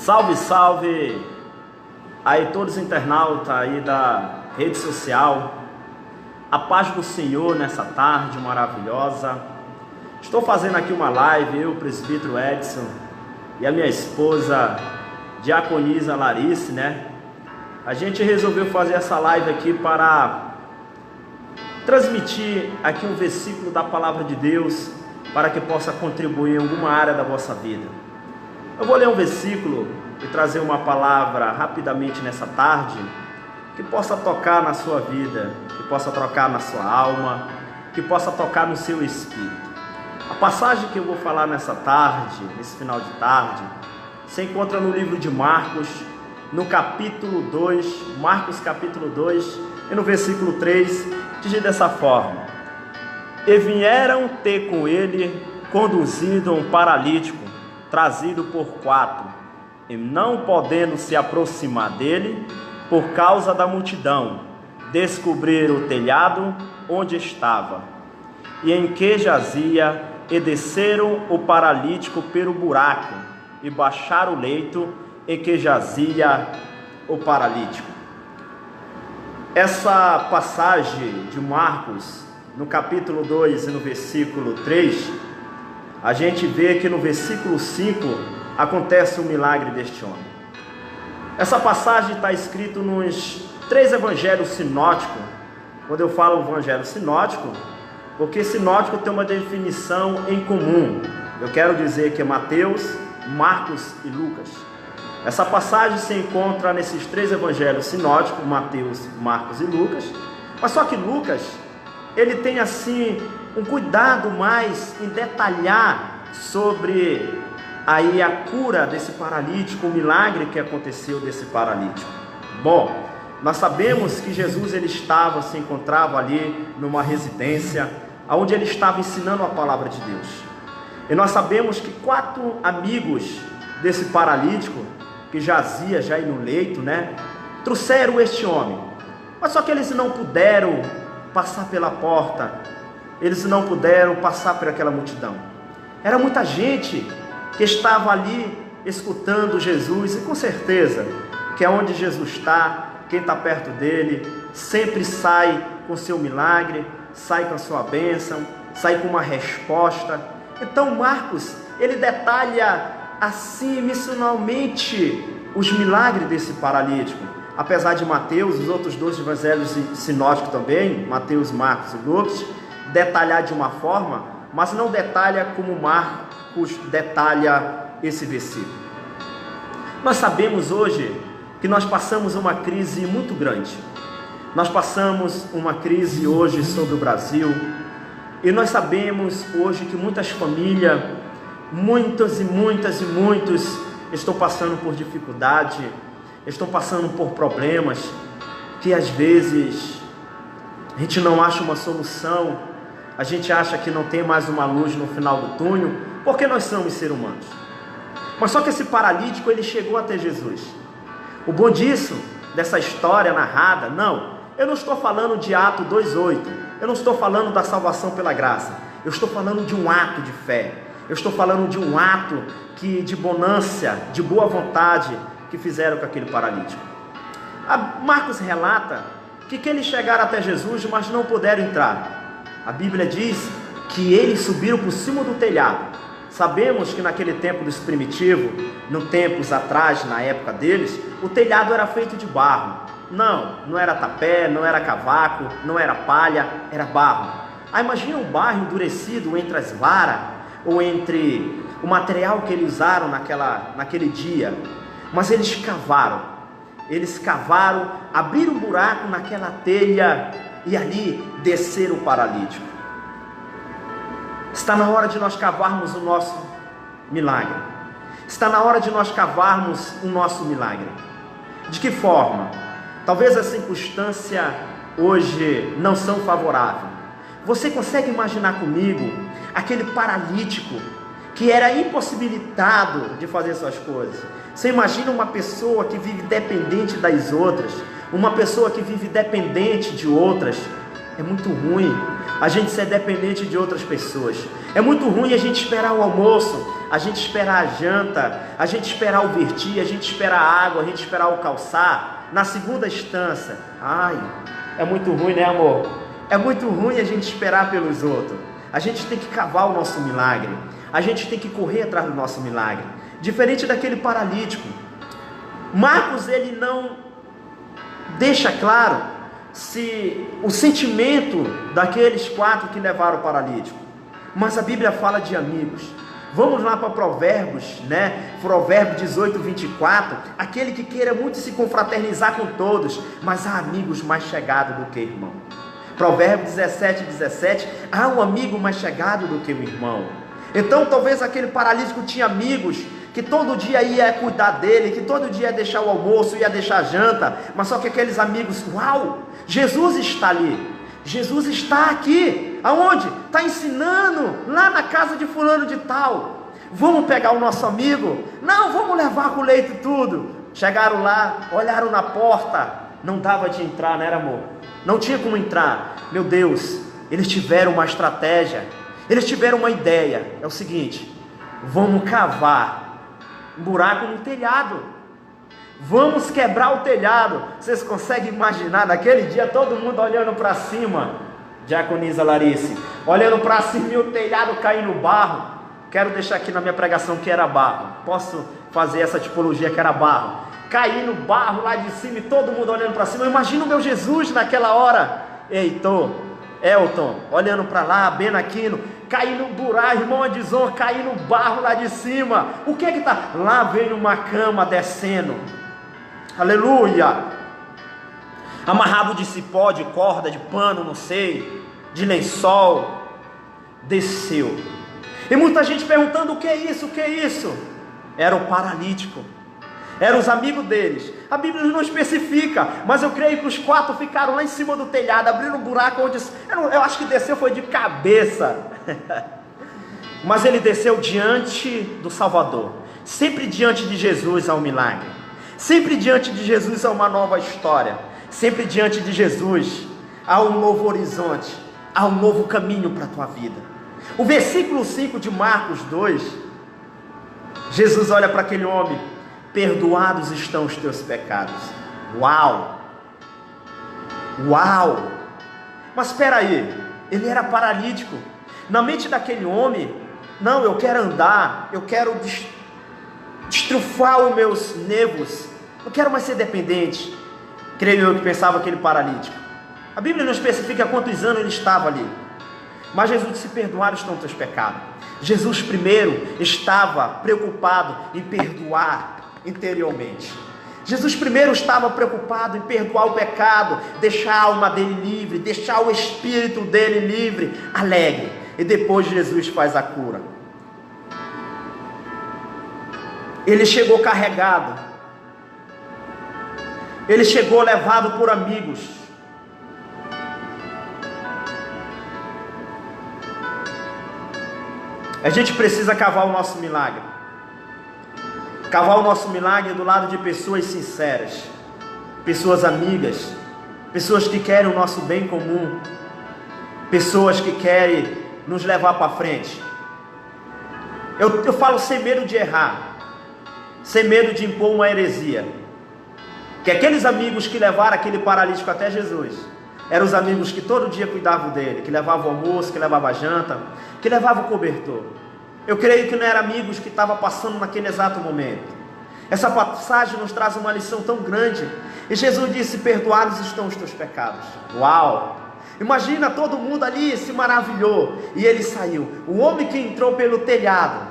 Salve, salve aí todos os internautas aí da rede social. A paz do Senhor nessa tarde maravilhosa. Estou fazendo aqui uma live, eu, presbítero Edson, e a minha esposa, diaconisa Larice, né? A gente resolveu fazer essa live aqui para transmitir aqui um versículo da palavra de Deus, para que possa contribuir em alguma área da vossa vida. Eu vou ler um versículo e trazer uma palavra rapidamente nessa tarde, que possa tocar na sua vida, que possa tocar na sua alma, que possa tocar no seu espírito. A passagem que eu vou falar nessa tarde, nesse final de tarde, se encontra no livro de Marcos, no capítulo 2, Marcos capítulo 2, e no versículo 3, diz dessa forma: E vieram ter com ele, conduzido um paralítico, trazido por 4, e não podendo se aproximar dele, por causa da multidão, descobriram o telhado onde estava, e em que jazia, e desceram o paralítico pelo buraco, e baixaram o leito em que jazia o paralítico. Essa passagem de Marcos, no capítulo 2 e no versículo 3, a gente vê que no versículo 5 acontece o milagre deste homem. Essa passagem está escrita nos 3 evangelhos sinóticos. Quando eu falo evangelho sinótico, porque sinótico tem uma definição em comum. Eu quero dizer que é Mateus, Marcos e Lucas. Essa passagem se encontra nesses 3 evangelhos sinóticos, Mateus, Marcos e Lucas. Mas só que Lucas, ele tem assim um cuidado mais em detalhar sobre aí a cura desse paralítico, o milagre que aconteceu desse paralítico. Bom, nós sabemos que Jesus se encontrava ali numa residência, onde ele estava ensinando a palavra de Deus. E nós sabemos que 4 amigos desse paralítico, que jazia já aí no leito, né, trouxeram este homem. Mas só que eles não puderam passar pela porta, eles não puderam passar por aquela multidão. Era muita gente que estava ali escutando Jesus, e com certeza que é onde Jesus está, quem está perto dele, sempre sai com seu milagre, sai com a sua bênção, sai com uma resposta. Então Marcos, ele detalha assim, missionalmente, os milagres desse paralítico. Apesar de Mateus, os outros 2 evangelhos sinóticos também, Mateus, Marcos e Lucas, detalhar de uma forma, mas não detalha como Marcos detalha esse versículo. Nós sabemos hoje que nós passamos uma crise muito grande. Nós passamos uma crise hoje sobre o Brasil, e nós sabemos hoje que muitas famílias, muitos estão passando por dificuldade, estão passando por problemas que às vezes a gente não acha uma solução, a gente acha que não tem mais uma luz no final do túnel, porque nós somos seres humanos. Mas só que esse paralítico, ele chegou até Jesus. O bom disso, dessa história narrada, eu não estou falando de Atos 2:8, eu não estou falando da salvação pela graça, eu estou falando de um ato de fé, eu estou falando de um ato de bonança, de boa vontade, que fizeram com aquele paralítico. Marcos relata que eles chegaram até Jesus, mas não puderam entrar. A Bíblia diz que eles subiram por cima do telhado. Sabemos que naquele tempo dos primitivos, no tempos atrás, na época deles, o telhado era feito de barro. Não era tapé, não era cavaco, não era palha, era barro. Imagina um barro endurecido entre as varas, ou entre o material que eles usaram naquele dia. Mas eles cavaram, abriram um buraco naquela telha, e ali desceram o paralítico. Está na hora de nós cavarmos o nosso milagre. Está na hora de nós cavarmos o nosso milagre. De que forma? Talvez as circunstâncias hoje não são favoráveis. Você consegue imaginar comigo aquele paralítico que era impossibilitado de fazer suas coisas? Você imagina uma pessoa que vive dependente das outras, uma pessoa que vive dependente de outras. É muito ruim a gente ser dependente de outras pessoas. É muito ruim a gente esperar o almoço, a gente esperar a janta, a gente esperar o vertir, a gente esperar a água, a gente esperar o calçar, na segunda instância, ai, é muito ruim, né, amor? É muito ruim a gente esperar pelos outros. A gente tem que cavar o nosso milagre, a gente tem que correr atrás do nosso milagre, diferente daquele paralítico. Marcos, ele não deixa claro se o sentimento daqueles 4 que levaram o paralítico, mas a Bíblia fala de amigos. Vamos lá para Provérbios, né? Provérbios 18, 24. Aquele que queira muito se confraternizar com todos, mas há amigos mais chegados do que irmão. Provérbios 17, 17. Há um amigo mais chegado do que o irmão. Então talvez aquele paralítico tinha amigos que todo dia ia cuidar dele, que todo dia ia deixar o almoço, ia deixar a janta, mas só que aqueles amigos, uau, Jesus está ali, Jesus está aqui, aonde? Está ensinando, lá na casa de fulano de tal. Vamos pegar o nosso amigo? Não, vamos levar com leite e tudo. Chegaram lá, olharam na porta, não dava de entrar, né, amor? Não tinha como entrar. Meu Deus, eles tiveram uma estratégia, eles tiveram uma ideia. É o seguinte: vamos cavar um buraco no telhado, vamos quebrar o telhado. Vocês conseguem imaginar naquele dia todo mundo olhando para cima, diaconisa Larice, olhando para cima e o telhado cair no barro? Quero deixar aqui na minha pregação que era barro, posso fazer essa tipologia que era barro, cair no barro lá de cima e todo mundo olhando para cima. Imagina o meu Jesus naquela hora, Heitor, Elton, olhando para lá, Ben Aquino, cair no buraco, irmão Adson, cair no barro lá de cima. O que é que está? Lá vem uma cama descendo, aleluia, amarrado de cipó, de corda, de pano, não sei, de lençol, desceu. E muita gente perguntando: o que é isso, o que é isso? Era o paralítico, eram os amigos deles. A Bíblia não especifica, mas eu creio que os 4 ficaram lá em cima do telhado, abriram um buraco onde, eu acho que desceu foi de cabeça, mas ele desceu diante do Salvador. Sempre diante de Jesus há um milagre, sempre diante de Jesus há uma nova história, sempre diante de Jesus há um novo horizonte, há um novo caminho para a tua vida. O versículo 5 de Marcos 2, Jesus olha para aquele homem: perdoados estão os teus pecados. Uau! Uau! Mas espera aí, ele era paralítico. Na mente daquele homem, não, eu quero andar, eu quero destrufar os meus nervos, eu quero mais ser dependente. Creio eu que pensava aquele paralítico. A Bíblia não especifica quantos anos ele estava ali, mas Jesus disse: perdoados estão os teus pecados. Jesus primeiro estava preocupado em perdoar interiormente. Jesus primeiro estava preocupado em perdoar o pecado, deixar a alma dele livre, deixar o espírito dele livre, alegre. E depois Jesus faz a cura. Ele chegou carregado, ele chegou levado por amigos. A gente precisa cavar o nosso milagre. Cavar o nosso milagre do lado de pessoas sinceras, pessoas amigas, pessoas que querem o nosso bem comum, pessoas que querem nos levar para frente. Eu falo sem medo de errar, sem medo de impor uma heresia, que aqueles amigos que levaram aquele paralítico até Jesus, eram os amigos que todo dia cuidavam dele, que levavam o almoço, que levavam a janta, que levavam o cobertor. Eu creio que não eram amigos que estavam passando naquele exato momento. Essa passagem nos traz uma lição tão grande. E Jesus disse: perdoados estão os teus pecados. Uau! Imagina, todo mundo ali se maravilhou. E ele saiu. O homem que entrou pelo telhado,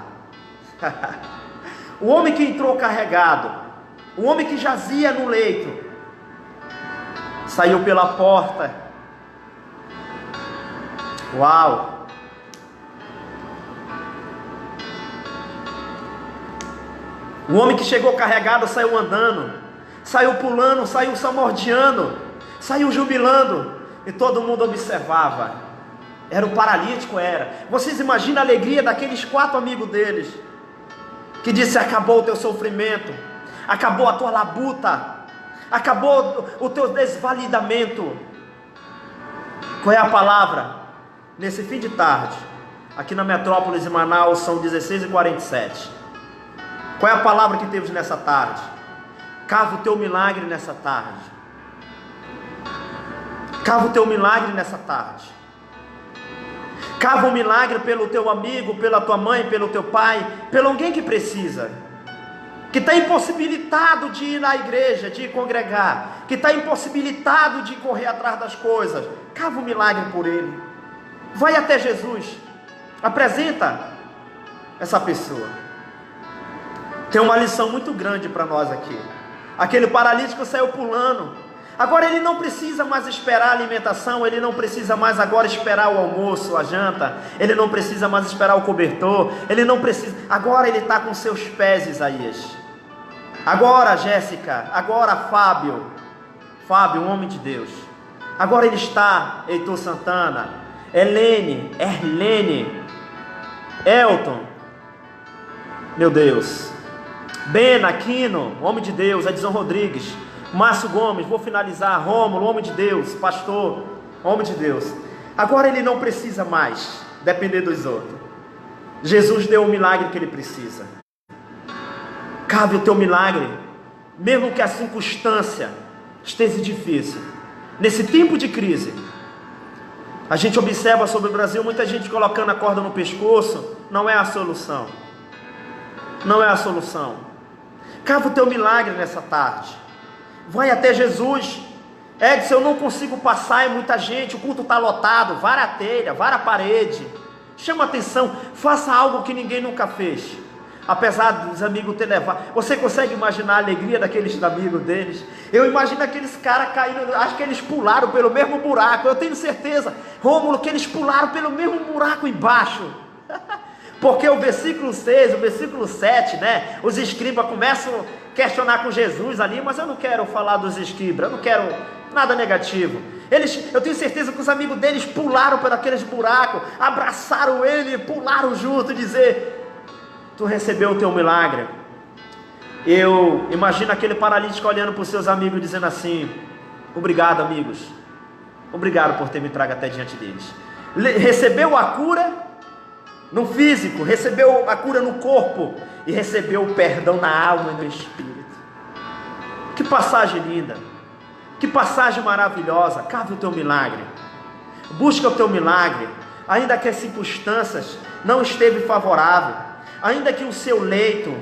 o homem que entrou carregado, o homem que jazia no leito, saiu pela porta. Uau! O homem que chegou carregado saiu andando, saiu pulando, saiu samordeando, saiu jubilando, e todo mundo observava. Era o paralítico, era. Vocês imaginam a alegria daqueles 4 amigos deles, que disse: acabou o teu sofrimento, acabou a tua labuta, acabou o teu desvalidamento. Qual é a palavra? Nesse fim de tarde, Aqui na metrópole de Manaus são 16h47. Qual é a palavra que temos nessa tarde? Cava o teu milagre nessa tarde. Cava o teu milagre nessa tarde. Cava um milagre pelo teu amigo, pela tua mãe, pelo teu pai, pelo alguém que precisa, que está impossibilitado de ir na igreja, de congregar, que está impossibilitado de correr atrás das coisas. Cava um milagre por ele. Vai até Jesus. Apresenta essa pessoa. Tem uma lição muito grande para nós aqui. Aquele paralítico saiu pulando. Agora ele não precisa mais esperar a alimentação, ele não precisa mais agora esperar o almoço, a janta, ele não precisa mais esperar o cobertor, ele não precisa, agora ele está com seus pés, Isaías. Agora, Jéssica, agora Fábio, um homem de Deus. Agora ele está, Heitor Santana, Erlene, Elton, meu Deus, Ben Aquino, homem de Deus, Edson Rodrigues, Márcio Gomes, vou finalizar, Rômulo, homem de Deus, pastor, homem de Deus. Agora ele não precisa mais depender dos outros. Jesus deu o milagre que ele precisa. Cabe o teu milagre, mesmo que a circunstância esteja difícil. Nesse tempo de crise, a gente observa sobre o Brasil muita gente colocando a corda no pescoço. Não é a solução. Não é a solução. Cava o teu milagre nessa tarde. Vai até Jesus. Edson, eu não consigo passar, é muita gente, o culto está lotado. Vara a telha, vara a parede. Chama atenção, faça algo que ninguém nunca fez. Apesar dos amigos ter levado. Você consegue imaginar a alegria daqueles amigos deles? Eu imagino aqueles caras caindo, acho que eles pularam pelo mesmo buraco. Eu tenho certeza, Rômulo, que eles pularam pelo mesmo buraco embaixo. Porque o versículo 6, o versículo 7, né? Os escribas começam a questionar com Jesus ali, mas eu não quero falar dos escribas, eu não quero nada negativo. Eu tenho certeza que os amigos deles pularam por aqueles buracos, abraçaram ele, pularam junto, dizer: tu recebeu o teu milagre. Eu imagino aquele paralítico olhando para os seus amigos, dizendo assim: obrigado, amigos, obrigado por ter me trago até diante deles. Recebeu a cura no físico, recebeu a cura no corpo e recebeu o perdão na alma e no espírito. Que passagem linda, que passagem maravilhosa. Cave o teu milagre, busca o teu milagre, ainda que as circunstâncias não estejam favoráveis, ainda que o seu leito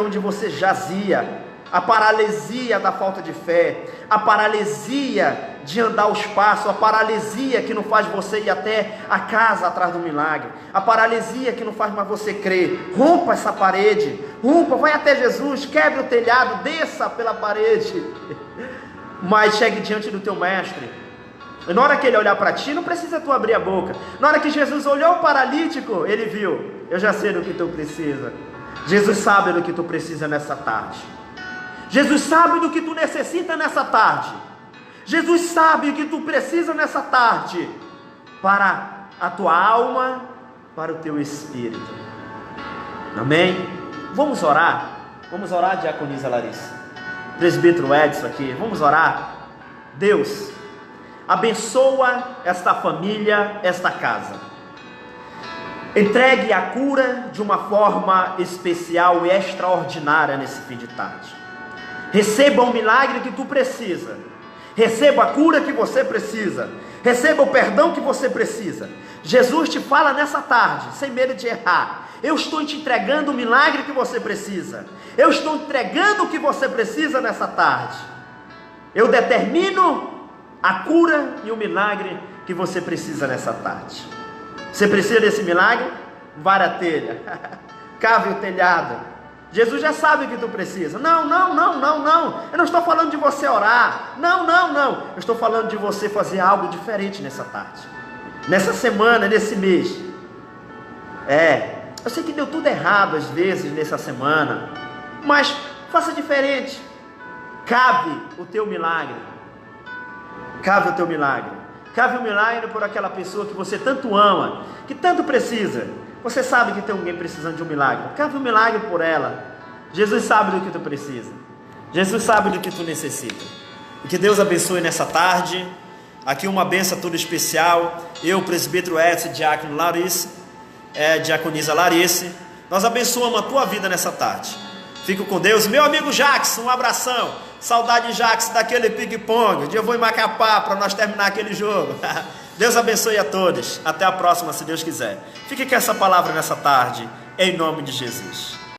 onde você jazia, a paralisia da falta de fé, a paralisia de andar os passos, a paralisia que não faz você ir até a casa atrás do milagre, a paralisia que não faz mais você crer. Rompa essa parede, vai até Jesus, quebre o telhado, desça pela parede, mas chegue diante do teu mestre. E na hora que ele olhar para ti, não precisa tu abrir a boca. Na hora que Jesus olhou o paralítico, ele viu: eu já sei do que tu precisa. Jesus sabe do que tu precisa nessa tarde. Jesus sabe do que tu necessita nessa tarde. Jesus sabe o que tu precisa nessa tarde, para a tua alma, para o teu espírito. Amém? Vamos orar, diaconisa Larissa, presbítero Edson aqui, vamos orar. Deus, abençoa esta família, esta casa. Entregue a cura de uma forma especial e extraordinária nesse fim de tarde. Receba o milagre que tu precisa. Receba a cura que você precisa. Receba o perdão que você precisa. Jesus te fala nessa tarde, sem medo de errar: eu estou te entregando o milagre que você precisa. Eu estou entregando o que você precisa nessa tarde. Eu determino a cura e o milagre que você precisa nessa tarde. Você precisa desse milagre? Vara a telha, cave o telhado. Jesus já sabe o que tu precisa. Não. Eu não estou falando de você orar. Não. Eu estou falando de você fazer algo diferente nessa tarde, nessa semana, nesse mês. Eu sei que deu tudo errado às vezes nessa semana, mas faça diferente. Cave o teu milagre. Cave o teu milagre. Cave o milagre por aquela pessoa que você tanto ama, que tanto precisa. Você sabe que tem alguém precisando de um milagre. Cave um milagre por ela. Jesus sabe do que tu precisa. Jesus sabe do que tu necessita. E que Deus abençoe nessa tarde. Aqui uma benção toda especial. Eu, presbítero Edson, diácono Larissa, diaconisa Larissa, nós abençoamos a tua vida nessa tarde. Fico com Deus. Meu amigo Jackson, um abração. Saudade, Jackson, daquele ping-pong. Um dia eu vou em Macapá para nós terminar aquele jogo. Deus abençoe a todos. Até a próxima, se Deus quiser. Fique com essa palavra nessa tarde, em nome de Jesus.